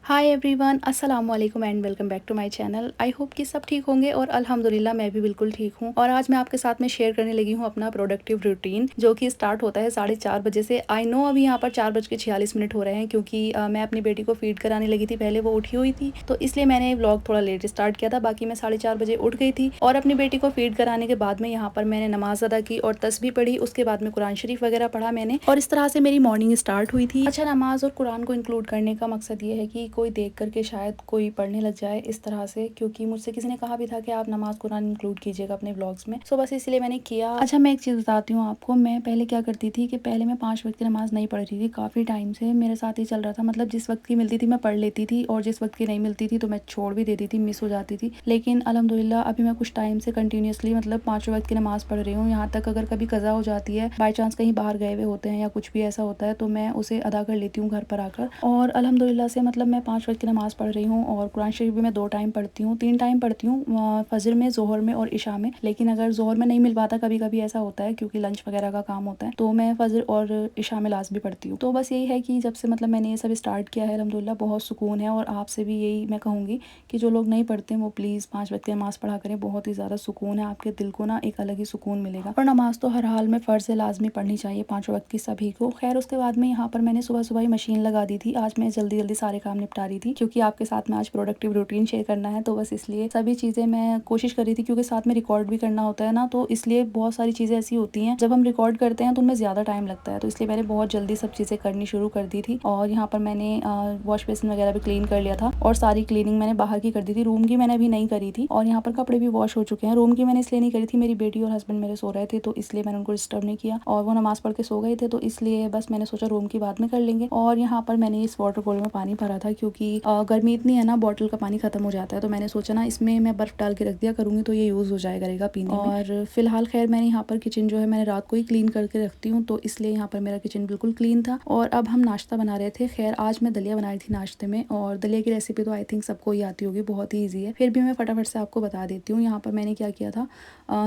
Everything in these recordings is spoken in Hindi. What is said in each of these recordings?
हाय एवरीवन, अस्सलाम वालेकुम and welcome back to my channel. I hope कि सब ठीक होंगे और अल्हम्दुलिल्लाह मैं भी बिल्कुल ठीक हूँ। और आज मैं आपके साथ में शेयर करने लगी हूँ अपना प्रोडक्टिव रूटीन, जो कि स्टार्ट होता है 4:30 बजे से। आई नो अभी यहाँ पर 4:46 हो रहे हैं, क्योंकि मैं अपनी बेटी को फीड कराने लगी थी। पहले वो उठी हुई थी, तो इसलिए मैंने व्लॉग थोड़ा लेट स्टार्ट किया था। बाकी मैं 4:30 बजे उठ गई थी और अपनी बेटी को फीड कराने के बाद में यहाँ पर मैंने नमाज अदा की और तस्बीह पढ़ी। उसके बाद में कुरान शरीफ वगैरह पढ़ा मैंने, और इस तरह से मेरी मॉर्निंग स्टार्ट हुई थी। अच्छा, नमाज और कुरान को इंक्लूड करने का मकसद ये है कि कोई देख करके शायद कोई पढ़ने लग जाए इस तरह से, क्योंकि मुझसे किसी ने कहा भी था कि आप नमाज कुरान इंक्लूड कीजिएगा अपने व्लॉग्स में। सो बस इसलिए मैंने किया। अच्छा, मैं एक चीज़ बताती हूँ आपको। मैं पहले क्या करती थी कि पहले मैं 5 वक्त की नमाज़ नहीं पढ़ रही थी। काफ़ी टाइम से मेरे साथ ही चल रहा था, मतलब जिस वक्त की मिलती थी मैं पढ़ लेती थी, और जिस वक्त की नहीं मिलती थी तो मैं छोड़ भी देती थी, मिस हो जाती थी। लेकिन अल्हम्दुलिल्लाह अभी मैं कुछ टाइम से कंटिन्यूसली मतलब 5 वक्त की नमाज़ पढ़ रही हूँ। यहाँ तक अगर कभी कज़ा हो जाती है, बाई चांस कहीं बाहर गए हुए होते हैं या कुछ भी ऐसा होता है, तो मैं उसे अदा कर लेती हूँ घर पर आकर। और अल्हम्दुलिल्लाह से मतलब मैं 5 वक्त की नमाज़ पढ़ रही हूँ, और कुरान शरीफ भी मैं 2 टाइम पढ़ती हूँ, 3 टाइम पढ़ती हूँ, फजर में, ज़ोहर में और इशा में। लेकिन अगर ज़ोहर में नहीं मिल पाता, कभी कभी ऐसा होता है क्योंकि लंच वगैरह का काम होता है, तो मैं फजर और इशा में लास्ट भी पढ़ती हूँ। तो बस यही है कि जब से मतलब मैंने ये सब स्टार्ट किया है, अल्हम्दुलिल्लाह बहुत सुकून है। और आपसे भी यही मैं कहूँगी कि जो लोग नहीं पढ़ते वो प्लीज़ 5 वक्त की नमाज़ पढ़ा करें। बहुत ही ज़्यादा सुकून है, आपके दिल को ना एक अलग ही सुकून मिलेगा। और नमाज़ तो हर हाल में फ़र्ज़ है, लाजमी पढ़नी चाहिए 5 वक्त की सभी को। खैर, उसके बाद में यहाँ पर मैंने सुबह सुबह ही मशीन लगा दी थी। आज मैं जल्दी जल्दी सारे काम निपटा रही थी, क्योंकि आपके साथ में आज प्रोडक्टिव रूटीन शेयर करना है, तो बस इसलिए सभी चीज़ें मैं कोशिश कर रही थी, क्योंकि साथ में रिकॉर्ड भी करना होता है ना, तो इसलिए बहुत सारी चीज़ें ऐसी होती हैं जब हम रिकॉर्ड करते हैं तो उनमें ज़्यादा टाइम लगता है, तो इसलिए मैंने बहुत जल्दी सब चीज़ें करनी शुरू कर दी थी। और यहाँ पर मैंने वॉश बेसिन वगैरह भी क्लीन कर लिया था, और सारी क्लीनिंग मैंने बाहर की कर दी थी, रूम की मैंने अभी नहीं करी थी। और यहाँ पर कपड़े भी वॉश हो चुके हैं। रूम की मैंने इसलिए नहीं करी थी, मेरी बेटी और हस्बैंड मेरे सो रहे थे, तो इसलिए मैंने उनको डिस्टर्ब नहीं किया, और वो नमाज़ पढ़ के सो गए थे, तो इसलिए बस मैंने सोचा रूम की बाद में कर लेंगे। और यहाँ पर मैंने इस वाटर कूलर में पानी भरा था, क्योंकि गर्मी इतनी है ना, बॉटल का पानी ख़त्म हो जाता है, तो मैंने सोचा ना इसमें मैं बर्फ़ डाल के रख दिया करूँगी तो ये यूज़ हो जाया करेगा पीने में। और फिलहाल खैर मैंने यहाँ पर किचन जो है मैंने रात को ही क्लीन करके रखती हूँ, तो इसलिए यहाँ पर मेरा किचन बिल्कुल क्लीन था। और अब हम नाश्ता बना रहे थे। खैर, आज मैं दलिया बना रही थी नाश्ते में, और दलिया की रेसिपी तो आई थिंक सबको ही आती होगी, बहुत ही ईजी है, फिर भी मैं फटाफट से आपको बता देती हूँ। यहाँ पर मैंने क्या किया था,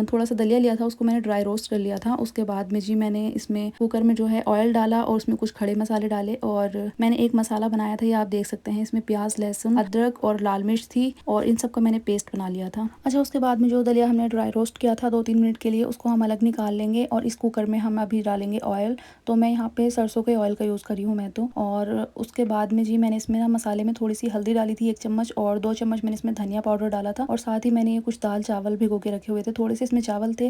थोड़ा सा दलिया लिया था, उसको मैंने ड्राई रोस्ट कर लिया था। उसके बाद में जी मैंने इसमें कुकर में जो है ऑयल डाला, और उसमें कुछ खड़े मसाले डाले, और मैंने एक मसाला बनाया था, ये आप देख सकते हैं। इसमें प्याज, लहसुन, अदरक और लाल मिर्च थी, और इन सब का मैंने पेस्ट बना लिया था। अच्छा, उसके बाद में जो दलिया हमने ड्राई रोस्ट किया था 2-3 मिनट के लिए, उसको हम अलग निकाल लेंगे, और इस कुकर में हम अभी डालेंगे ऑयल। तो मैं यहाँ पे सरसों के ऑयल का यूज़ करी हूँ मैं तो। और उसके बाद में जी मैंने इसमें ना मसाले में थोड़ी सी हल्दी डाली थी 1 चम्मच, और 2 चम्मच मैंने इसमें धनिया पाउडर डाला था, और साथ ही मैंने ये कुछ दाल चावल भिगो के रखे हुए थे। थोड़े से इसमें चावल थे,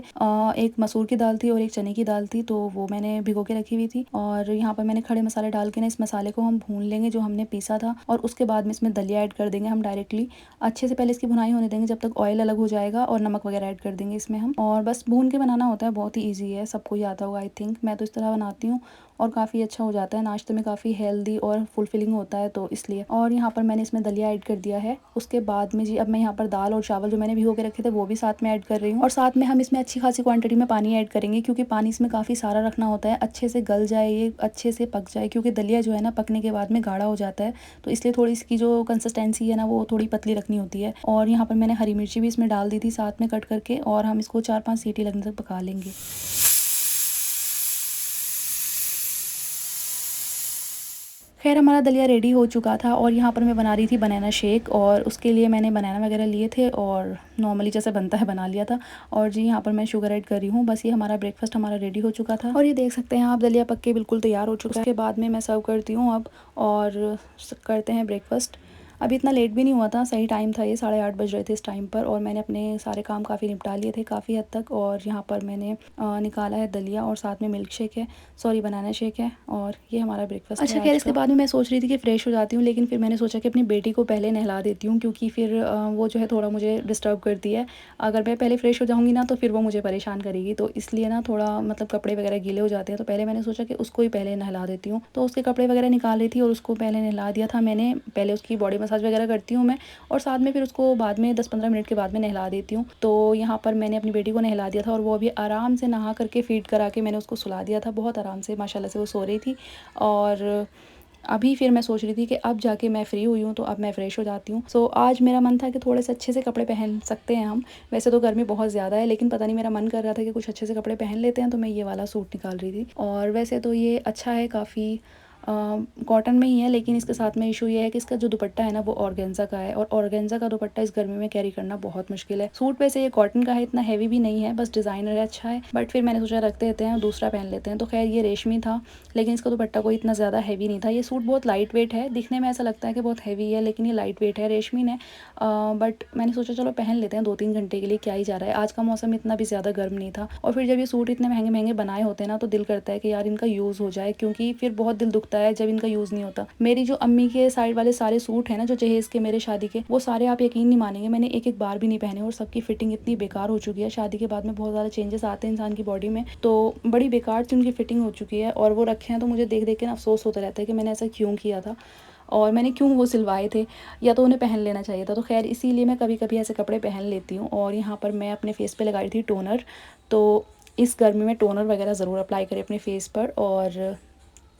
एक मसूर की दाल थी और एक चने की दाल थी, तो वो मैंने भिगो के रखी हुई थी। और यहाँ पर मैंने खड़े मसाले डाल के ना इस मसाले को हम भून लेंगे जो हमने पीसा था, और उसके बाद में इसमें दलिया ऐड कर देंगे हम डायरेक्टली। अच्छे से पहले इसकी भुनाई होने देंगे जब तक ऑयल अलग हो जाएगा, और नमक वगैरह ऐड कर देंगे इसमें हम, और बस भून के बनाना होता है। बहुत ही ईजी है, सबको ही आता होगा आई थिंक। मैं तो इस तरह बनाती हूँ और काफ़ी अच्छा हो जाता है, नाश्ते में काफ़ी हेल्दी और फुलफिलिंग होता है, तो इसलिए। और यहाँ पर मैंने इसमें दलिया ऐड कर दिया है। उसके बाद में जी अब मैं यहाँ पर दाल और चावल जो मैंने भिगो के रखे थे वो भी साथ में ऐड कर रही हूँ, और साथ में हम इसमें अच्छी खासी क्वांटिटी में पानी ऐड करेंगे, क्योंकि पानी इसमें काफ़ी सारा रखना होता है, अच्छे से गल जाए, ये अच्छे से पक जाए, क्योंकि दलिया जो है ना पकने के बाद में गाढ़ा हो जाता है, तो इसलिए थोड़ी इसकी जो कंसिस्टेंसी है ना वो थोड़ी पतली रखनी होती है। और यहाँ पर मैंने हरी मिर्ची भी इसमें डाल दी थी साथ में कट करके, और हम इसको 4-5 सीटी लगने तक पका लेंगे। खैर, हमारा दलिया रेडी हो चुका था, और यहाँ पर मैं बना रही थी बनाना शेक, और उसके लिए मैंने बनाना वगैरह लिए थे और नॉर्मली जैसे बनता है बना लिया था। और जी यहाँ पर मैं शुगर ऐड कर रही हूँ। बस ये हमारा ब्रेकफास्ट हमारा रेडी हो चुका था, और ये देख सकते हैं आप, दलिया पक के बिल्कुल तैयार हो चुका है। उसके बाद में मैं सर्व करती हूँ अब, और करते हैं ब्रेकफास्ट। अभी इतना लेट भी नहीं हुआ था, सही टाइम था, ये 8:30 बज रहे थे इस टाइम पर, और मैंने अपने सारे काम काफ़ी निपटा लिए थे काफ़ी हद तक। और यहाँ पर मैंने निकाला है दलिया, और साथ में मिल्क शेक है, सॉरी बनाना शेक है, और ये हमारा ब्रेकफास्ट है। अच्छा, खैर इसके बाद में मैं सोच रही थी कि फ़्रेश हो जाती हूँ, लेकिन फिर मैंने सोचा कि अपनी बेटी को पहले नहला देती हूँ, क्योंकि फिर वो जो है थोड़ा मुझे डिस्टर्ब करती है। अगर मैं पहले फ़्रेश हो जाऊँगी ना तो फिर वो मुझे परेशान करेगी, तो इसलिए ना थोड़ा मतलब कपड़े वगैरह गीले हो जाते हैं, तो पहले मैंने सोचा कि उसको ही पहले नहला देती हूँ। तो उसके कपड़े वगैरह निकाल रही थी और उसको पहले नहला दिया था मैंने। पहले उसकी बॉडी मसाज वगैरह करती हूँ मैं, और साथ में फिर उसको बाद में 10-15 मिनट के बाद में नहला देती हूँ। तो यहाँ पर मैंने अपनी बेटी को नहला दिया था, और वो अभी आराम से नहा करके फ़ीड करा के मैंने उसको सुला दिया था, बहुत आराम से माशाल्लाह से वो सो रही थी। और अभी फिर मैं सोच रही थी कि अब जाके मैं फ़्री हुई हूँ तो अब मैं फ़्रेश हो जाती हूँ। सो आज मेरा मन था कि थोड़े से अच्छे से कपड़े पहन सकते हैं हम। वैसे तो गर्मी बहुत ज़्यादा है, लेकिन पता नहीं मेरा मन कर रहा था कि कुछ अच्छे से कपड़े पहन लेते हैं, तो मैं ये वाला सूट निकाल रही थी। और वैसे तो ये अच्छा है काफ़ी, कॉटन में ही है, लेकिन इसके साथ में इशू ये है कि इसका जो दुपट्टा है ना वो ऑर्गेन्जा का है, और ऑर्गेन्जा का दुपट्टा इस गर्मी में कैरी करना बहुत मुश्किल है। सूट वैसे ये कॉटन का है, इतना हैवी भी नहीं है, बस डिज़ाइनर है, अच्छा है, बट फिर मैंने सोचा रख देते हैं, दूसरा पहन लेते हैं। तो खैर ये रेशमी था, लेकिन इसका दुपट्टा कोई इतना ज़्यादा हैवी नहीं था। ये सूट बहुत लाइट वेट है, दिखने में ऐसा लगता है कि बहुत हैवी है, लेकिन ये लाइट वेट है, रेशमी है। बट मैंने सोचा चलो पहन लेते हैं, 2-3 घंटे के लिए क्या ही जा रहा है। आज का मौसम इतना भी ज़्यादा गर्म नहीं था, और फिर जब ये सूट इतने महंगे महंगे बनाए होते हैं ना, तो दिल करता है कि यार इनका यूज़ हो जाए, क्योंकि फिर बहुत दिल दुखता है जब इनका यूज़ नहीं होता। मेरी जो अम्मी के साइड वाले सारे सूट हैं ना, जो जहेज़ के मेरे शादी के, वो सारे आप यकीन नहीं मानेंगे मैंने एक एक बार भी नहीं पहने, और सबकी फिटिंग इतनी बेकार हो चुकी है। शादी के बाद में बहुत ज़्यादा चेंजेस आते हैं इंसान की बॉडी में, तो बड़ी बेकार सी उनकी फिटिंग हो चुकी है, और वो रखे हैं तो मुझे देख देख के ना अफसोस होता रहता है कि मैंने ऐसा क्यों किया था, और मैंने क्यों वो सिलवाए थे, या तो उन्हें पहन लेना चाहिए था। तो खैर इसीलिए मैं कभी कभी ऐसे कपड़े पहन लेती हूँ। और यहाँ पर मैं अपने फेस पे लगाई थी टोनर, तो इस गर्मी में टोनर वगैरह ज़रूर अप्लाई करें अपने फेस पर, और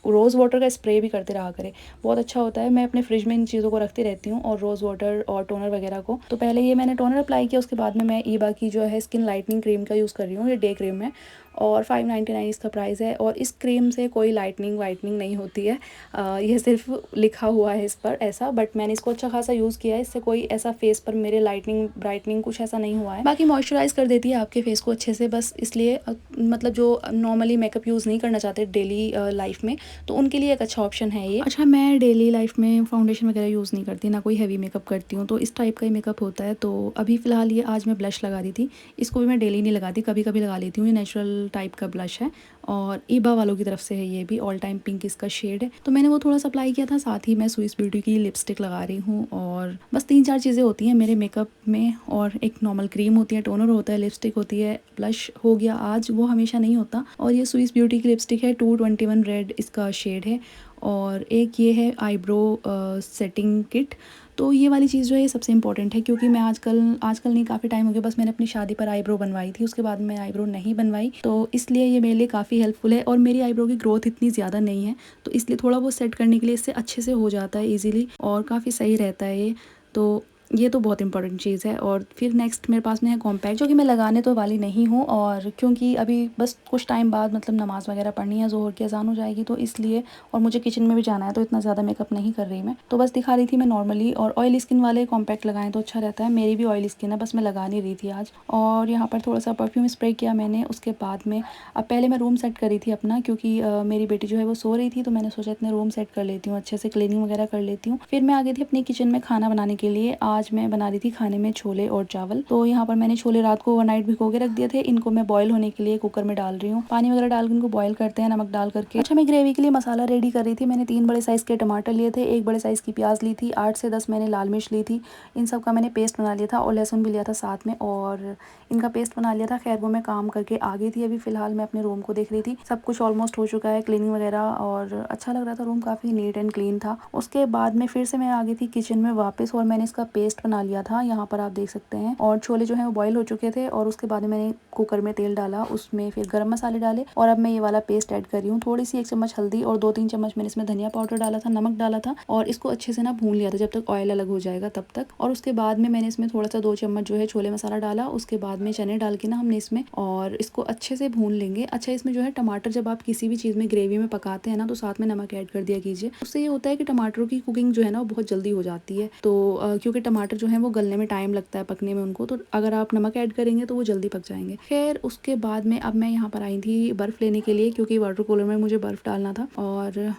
रोज़ वाटर का स्प्रे भी करते रहा करें, बहुत अच्छा होता है। मैं अपने फ्रिज में इन चीज़ों को रखती रहती हूँ, और रोज़ वाटर और टोनर वगैरह को। तो पहले ये मैंने टोनर अप्लाई किया, उसके बाद में मैं ईबा की जो है स्किन लाइटनिंग क्रीम का यूज़ कर रही हूँ, ये डे क्रीम है, और 599 इसका प्राइस है। और इस क्रीम से कोई लाइटनिंग वाइटनिंग नहीं होती है, यह सिर्फ लिखा हुआ है इस पर ऐसा, बट मैंने इसको अच्छा खासा यूज़ किया है, इससे कोई ऐसा फेस पर मेरे लाइटनिंग ब्राइटनिंग कुछ ऐसा नहीं हुआ है। बाकी मॉइस्चराइज़ कर देती है आपके फेस को अच्छे से, बस इसलिए मतलब जो नॉर्मली मेकअप यूज़ नहीं करना चाहते डेली लाइफ में, तो उनके लिए एक अच्छा ऑप्शन है ये। अच्छा, मैं डेली लाइफ में फाउंडेशन वगैरह यूज़ नहीं करती, ना कोई हैवी मेकअप करती हूँ, तो इस टाइप का ही मेकअप होता है। तो अभी फ़िलहाल ये आज मैं ब्लश लगा दी थी, इसको भी मैं डेली नहीं लगाती, कभी कभी लगा लेती हूँ। ये नेचुरल टाइप का ब्लश है, और ईबा वालों की तरफ से है, ये भी ऑल टाइम पिंक इसका शेड है। तो मैंने वो थोड़ा सा अप्लाई किया था, साथ ही मैं स्विस ब्यूटी की लिपस्टिक लगा रही हूँ। और बस 3-4 चीज़ें होती हैं मेरे मेकअप में, और एक नॉर्मल क्रीम होती है, टोनर होता है, लिपस्टिक होती है, ब्लश हो गया आज, वो हमेशा नहीं होता। और ये स्विस ब्यूटी की लिपस्टिक है, 221 रेड इसका शेड है, और एक ये है आईब्रो सेटिंग किट। तो ये वाली चीज़ जो है ये सबसे इंपॉर्टेंट है, क्योंकि मैं आजकल नहीं, काफ़ी टाइम हो गया, बस मैंने अपनी शादी पर आईब्रो बनवाई थी, उसके बाद मैं आईब्रो नहीं बनवाई, तो इसलिए ये मेरे लिए काफ़ी हेल्पफुल है। और मेरी आईब्रो की ग्रोथ इतनी ज़्यादा नहीं है, तो इसलिए थोड़ा वो सेट करने के लिए इससे अच्छे से हो जाता है ईजिली, और काफ़ी सही रहता है ये। तो ये तो बहुत इंपॉर्टेंट चीज़ है। और फिर नेक्स्ट मेरे पास में है कॉम्पैक्ट, जो कि मैं लगाने तो वाली नहीं हूँ, और क्योंकि अभी बस कुछ टाइम बाद मतलब नमाज़ वगैरह पढ़नी है, ज़ोहर की अज़ान हो जाएगी, तो इसलिए, और मुझे किचन में भी जाना है, तो इतना ज़्यादा मेकअप नहीं कर रही मैं, तो बस दिखा रही थी मैं नॉर्मली। और ऑयली स्किन वाले कॉम्पैक्ट लगाएं तो अच्छा रहता है, मेरी भी ऑयली स्किन है, बस मैं लगा नहीं रही थी आज। और यहाँ पर थोड़ा सा परफ्यूम स्प्रे किया मैंने, उसके बाद में अब पहले मैं रूम सेट करी थी अपना, क्योंकि मेरी बेटी जो है वो सो रही थी, तो मैंने सोचा इतने रूम सेट कर लेती हूँ, अच्छे से क्लीनिंग वगैरह कर लेती हूँ। फिर मैं आ गई थी अपनी किचन में खाना बनाने के लिए। आज मैं बना रही थी खाने में छोले और चावल। तो यहाँ पर मैंने छोले रात को ओवरनाइट भिगो के रख दिए थे, इनको मैं बॉईल होने के लिए कुकर में डाल रही हूँ, पानी वगैरह डाल के इनको बॉईल करते हैं नमक डाल करके। अच्छा, मैं ग्रेवी के लिए मसाला रेडी कर रही थी। मैंने 3 बड़े साइज़ के टमाटर लिए थे, 1 बड़े साइज़ की प्याज ली थी, 8 से 10 मैंने लाल मिर्च ली थी, इन सब का मैंने पेस्ट बना लिया था, और लहसुन भी लिया था साथ में, और इनका पेस्ट बना लिया था। खैर वो मैं काम करके आ गई थी, अभी फ़िलहाल मैं अपने रूम को देख रही थी। सब कुछ ऑलमोस्ट हो चुका है, क्लीनिंग वगैरह, और अच्छा लग रहा था, रूम काफ़ी नीट एंड क्लीन था। उसके बाद में फिर से मैं आ गई थी किचन में वापस, और मैंने इसका पेस्ट बना लिया था, यहाँ पर आप देख सकते हैं। और छोले जो हैं वो बॉईल हो चुके थे, और उसके बाद मैंने कुकर में तेल डाला, उसमें फिर गरम मसाले डाले, और अब मैं ये वाला पेस्ट ऐड कर रही हूँ। थोड़ी सी 1 चम्मच हल्दी, और 2-3 चम्मच मैंने इसमें धनिया पाउडर डाला था, नमक डाला था, और इसको अच्छे से ना भून लिया था जब तक ऑयल अलग हो जाएगा तब तक। और उसके बाद में मैंने इसमें थोड़ा सा 2 चम्मच जो है छोले मसाला डाला, उसके बाद में चने डाल के ना हमने इसमें, और इसको अच्छे से भून लेंगे। अच्छा, इसमें जो है टमाटर, जब आप किसी भी चीज़ में ग्रेवी में पकाते हैं ना, तो साथ में नमक ऐड कर दिया कीजिए, उससे ये होता है कि टमाटरों की कुकिंग जो है ना वो बहुत जल्दी हो जाती है। तो क्योंकि टमाटर जो है वो गलने में टाइम लगता है, पकने में उनको, तो अगर आप नमक ऐड करेंगे तो वो जल्दी पक जाएंगे। खैर उसके बाद में अब मैं यहाँ पर आई थी बर्फ़ लेने के लिए, क्योंकि वाटर कूलर में मुझे बर्फ़ डालना था, और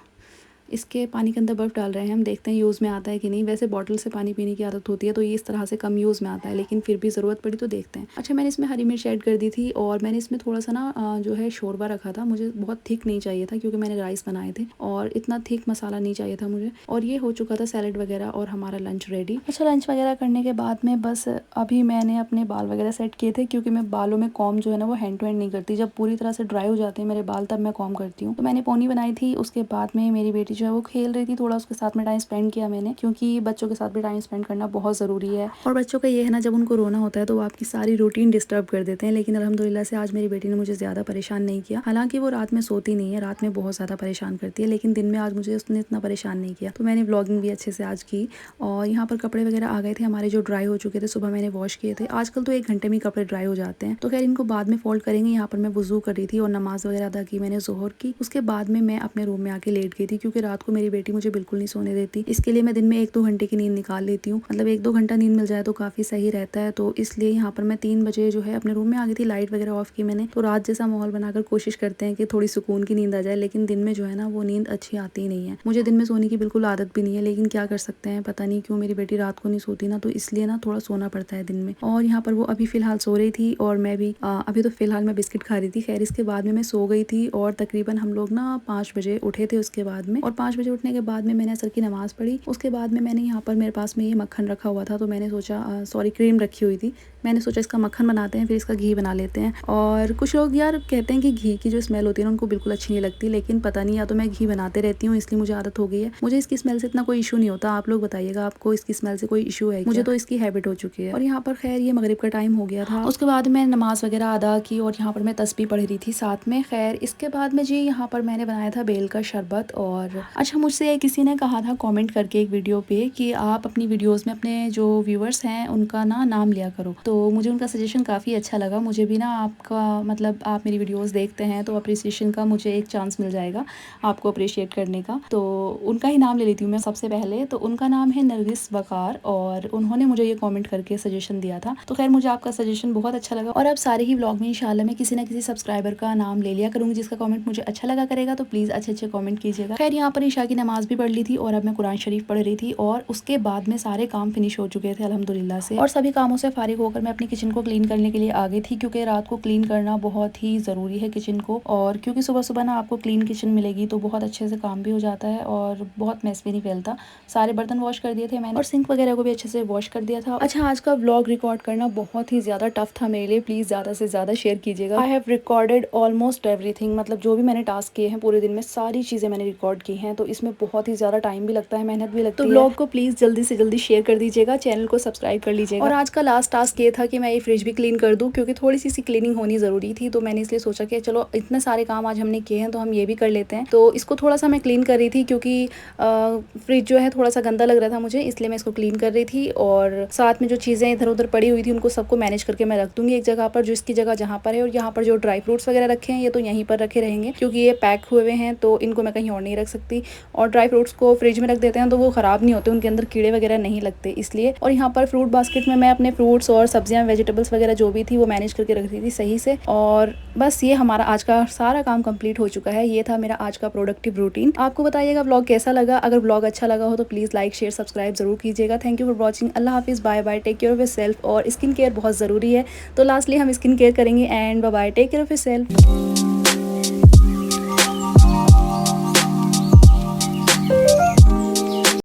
इसके पानी के अंदर बर्फ़ डाल रहे हैं हम, देखते हैं यूज़ में आता है कि नहीं। वैसे बॉटल से पानी पीने की आदत होती है, तो ये इस तरह से कम यूज़ में आता है, लेकिन फिर भी ज़रूरत पड़ी तो देखते हैं। अच्छा, मैंने इसमें हरी मिर्च ऐड कर दी थी, और मैंने इसमें थोड़ा सा ना जो है शोरबा रखा था, मुझे बहुत थिक नहीं चाहिए था, क्योंकि मैंने राइस बनाए थे, और इतना थिक मसाला नहीं चाहिए था मुझे। और ये हो चुका था सैलड वगैरह, और हमारा लंच रेडी। अच्छा, लंच वगैरह करने के बाद में बस अभी मैंने अपने बाल वगैरह सेट किए थे, क्योंकि मैं बालों में कॉम जो है ना वो हैंड टू हैंड नहीं करती, जब पूरी तरह से ड्राई हो जाते हैं मेरे बाल तब मैं कॉम करती हूँ। तो मैंने पोनी बनाई थी, उसके बाद में मेरी बेटी जो है वो खेल रही थी, थोड़ा उसके साथ में टाइम स्पेंड किया मैंने, क्योंकि बच्चों के साथ भी टाइम स्पेंड करना बहुत ज़रूरी है। और बच्चों का ये है ना, जब उनको रोना होता है तो वो आपकी सारी रूटीन डिस्टर्ब कर देते हैं, लेकिन अल्हम्दुलिल्लाह से आज मेरी बेटी ने मुझे ज़्यादा परेशान नहीं किया। हालांकि वो रात में सोती नहीं है, रात में बहुत ज़्यादा परेशान करती है, लेकिन दिन में आज मुझे उसने इतना परेशान नहीं किया। तो मैंने व्लॉगिंग भी अच्छे से आज की, और यहाँ पर कपड़े वगैरह आ गए थे हमारे जो ड्राई हो चुके थे, सुबह मैंने वॉश किए थे। आजकल तो 1 घंटे में कपड़े ड्राई हो जाते हैं, तो खैर इनको बाद में फोल्ड करेंगे। यहाँ पर मैं वुज़ू कर रही थी और नमाज वगैरह अदा की मैंने ज़ोहर की। उसके बाद में मैं अपने रूम में आके लेट गई थी, क्योंकि रात को मेरी बेटी मुझे बिल्कुल नहीं सोने देती। इसके लिए मैं दिन में 1-2 घंटे की नींद निकाल लेती हूँ, मतलब 1-2 घंटा नींद मिल जाए तो काफ़ी सही रहता है। तो इसलिए यहाँ पर मैं 3 बजे जो है अपने रूम में आ गई थी, लाइट वगैरह ऑफ की मैंने। तो रात जैसा माहौल बनाकर कोशिश करते हैं कि थोड़ी सुकून की नींद आ जाए, लेकिन दिन में जो है ना वो नींद अच्छी आती ही नहीं है। मुझे दिन में सोने की बिल्कुल आदत भी नहीं है, लेकिन क्या कर सकते हैं, पता नहीं क्यों मेरी बेटी रात को नहीं सोती ना, तो इसलिए ना थोड़ा सोना पड़ता है दिन में। और यहाँ पर वो अभी फिलहाल सो रही थी और मैं भी अभी तो फिलहाल मैं बिस्किट खा रही थी। खैर इसके बाद में मैं सो गई थी और तकरीबन हम लोग ना 5 बजे उठे थे उसके बाद में। और 5 बजे उठने के बाद में मैंने असर की नमाज़ पढ़ी। उसके बाद में मैंने यहाँ पर मेरे पास में ये मक्खन रखा हुआ था, तो मैंने सोचा सॉरी क्रीम रखी हुई थी, मैंने सोचा इसका मक्खन बनाते हैं, फिर इसका घी बना लेते हैं। और कुछ लोग यार कहते हैं कि घी की जो स्मेल होती है ना उनको बिल्कुल अच्छी नहीं लगती, लेकिन पता नहीं, या तो मैं घी बनाते रहती हूँ इसलिए मुझे आदत हो गई है। मुझे इसकी स्मेल से इतना कोई इशू नहीं होता। आप लोग बताइएगा आपको इसकी स्मेल से कोई इशू है? मुझे तो इसकी हैबिट हो चुकी है। और यहाँ पर खैर ये मगरिब का टाइम हो गया था, उसके बाद मैं नमाज वगैरह अदा की और यहाँ पर मैं तस्बीह पढ़ रही थी साथ में। खैर इसके बाद में जी यहाँ पर मैंने बनाया था बेल का शरबत। और अच्छा, मुझसे किसी ने कहा था कमेंट करके एक वीडियो पे कि आप अपनी वीडियोस में अपने जो व्यूअर्स हैं उनका ना नाम लिया करो, तो मुझे उनका सजेशन काफ़ी अच्छा लगा। मुझे भी ना आपका मतलब आप मेरी वीडियोस देखते हैं तो अप्रिसिएशन का मुझे एक चांस मिल जाएगा आपको अप्रिशिएट करने का, तो उनका ही नाम ले लेती हूँ मैं सबसे पहले। तो उनका नाम है नरगिस वकार और उन्होंने मुझे ये कमेंट करके सजेशन दिया था। तो खैर मुझे आपका सजेशन बहुत अच्छा लगा और अब सारे ही व्लॉग में इंशाल्लाह मैं किसी ना किसी सब्सक्राइबर का नाम ले लिया करूँगी जिसका कमेंट मुझे अच्छा लगा करेगा, तो प्लीज़ अच्छे अच्छे कमेंट कीजिएगा। खैर यहाँ पर ईशा की नमाज भी पढ़ ली थी और अब मैं कुरान शरीफ पढ़ रही थी और उसके बाद में सारे काम फिनिश हो चुके थे अल्हम्दुलिल्लाह से। और सभी कामों से फारिग होकर मैं अपनी किचन को क्लीन करने के लिए आ गई थी, क्योंकि रात को क्लीन करना बहुत ही ज़रूरी है किचन को। और क्योंकि सुबह सुबह ना आपको क्लीन किचन मिलेगी तो बहुत अच्छे से काम भी हो जाता है और बहुत मैस भी नहीं फैलता। सारे बर्तन वॉश कर दिए थे मैंने और सिंक वगैरह को भी अच्छे से वॉश कर दिया था। अच्छा, आज का व्लॉग रिकॉर्ड करना बहुत ही ज़्यादा टफ था मेरे लिए, प्लीज़ ज़्यादा से ज़्यादा शेयर कीजिएगा। I have recorded almost everything, मतलब जो भी मैंने टास्क किए हैं पूरे दिन में सारी चीज़ें मैंने रिकॉर्ड की हैं, तो इसमें बहुत ही ज़्यादा टाइम भी लगता है, मेहनत भी लगती है। तो व्लॉग को प्लीज़ जल्दी से जल्दी शेयर कर दीजिएगा, चैनल को सब्सक्राइब कर लीजिएगा। और आज का लास्ट टास्क ये था कि मैं ये फ्रिज भी क्लीन कर दूँ, क्योंकि थोड़ी सी क्लीनिंग होनी ज़रूरी थी। तो मैंने इसलिए सोचा कि चलो इतने सारे काम आज हमने किए हैं तो हम ये भी कर लेते हैं। तो इसको थोड़ा सा मैं क्लीन कर रही थी क्योंकि फ्रिज जो है थोड़ा सा गंदा लग रहा था मुझे, इसलिए मैं इसको क्लीन कर रही थी। और साथ में जो चीज़ें इधर उधर पड़ी हुई थी उनको सबको मैनेज करके मैं रख दूँगी एक जगह पर, जो इसकी जगह जहाँ पर है। और यहाँ पर जो ड्राई फ्रूट्स वगैरह रखे हैं ये तो यहीं पर रखे रहेंगे, क्योंकि ये पैक हुए हैं तो इनको मैं कहीं और नहीं रख सकती। और ड्राई फ्रूट्स को फ्रिज में रख देते हैं तो वो ख़राब नहीं होते, उनके अंदर कीड़े वगैरह नहीं लगते इसलिए। और यहाँ पर फ्रूट बास्केट में मैं अपने फ्रूट्स और सब्जियाँ वेजिटेबल्स वगैरह जो भी थी वो मैनेज करके रख दी थी सही से। और बस ये हमारा आज का सारा काम कंप्लीट हो चुका है। ये था मेरा आज का प्रोडक्टिव रूटीन। आपको बताइएगा व्लॉग कैसा लगा। अगर व्लॉग अच्छा लगा हो तो प्लीज़ लाइक शेयर सब्सक्राइब जरूर कीजिएगा। Thank you for watching. अल्लाह हाफिज़, bye bye, take care of yourself. और स्किन केयर बहुत ज़रूरी है, तो लास्टली हम स्किन केयर करेंगे and bye bye, take care of yourself.